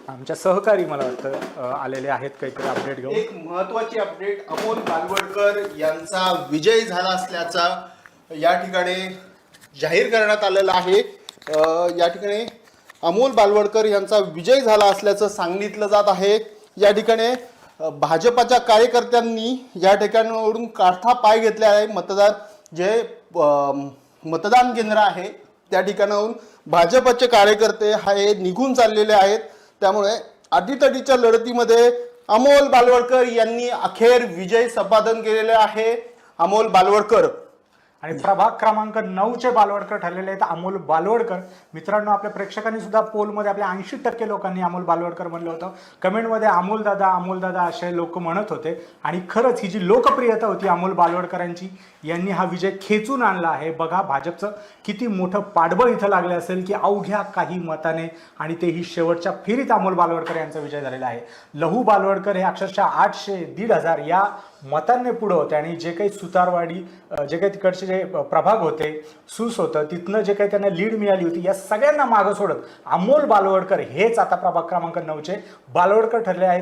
आमच्या सहकारी मला वाटतं आलेले आहेत काहीतरी अपडेट घेऊन। एक महत्त्वाची अपडेट, अमोल बालवडकर यांचा विजय झाला असल्याचा या ठिकाणी जाहीर करण्यात आलेला आहे। या ठिकाणी अमोल बालवडकर यांचा विजय झाला असल्याचं सांगितलं जात आहे। या ठिकाणी भाजपाच्या कार्यकर्त्यांनी या ठिकाणावरून काढता पाय घेतले आहे। मतदान केंद्र आहे त्या ठिकाणाहून भाजपचे कार्यकर्ते हे निघून चाललेले आहेत। त्यामुळे अटीतटीच्या लढतीमध्ये अमोल बालवडकर यांनी अखेर विजय संपादन केलेले आहे। अमोल बालवडकर आणि प्रभाग क्रमांक 9 चे बालवडकर ठरलेले आहेत अमोल बालवडकर। मित्रांनो, आपल्या प्रेक्षकांनी सुद्धा पोलमध्ये आपल्या 80% लोकांनी अमोल बालवडकर म्हणलं होतं। कमेंटमध्ये अमोल दादा असे लोक म्हणत होते आणि खरंच ही जी लोकप्रियता होती अमोल बालवडकरांची, यांनी हा विजय खेचून आणला आहे। बघा भाजपचं किती मोठं पाठबळ इथं लागले असेल की अवघ्या काही मताने, आणि तेही शेवटच्या फेरीत अमोल बालवडकर यांचा विजय झालेला आहे। लहू बालवडकर हे अक्षरशः 800-1500 या मतांनी पुढे होते आणि जे काही सुतारवाडी जे काही तिकडचे जे प्रभाग होते, सूस होतं, तिथनं जे काही त्यांना लीड मिळाली होती, या सगळ्यांना मागं सोडत अमोल बालवडकर हेच आता प्रभाग क्रमांक 9 चे बालवडकर ठरले आहेत।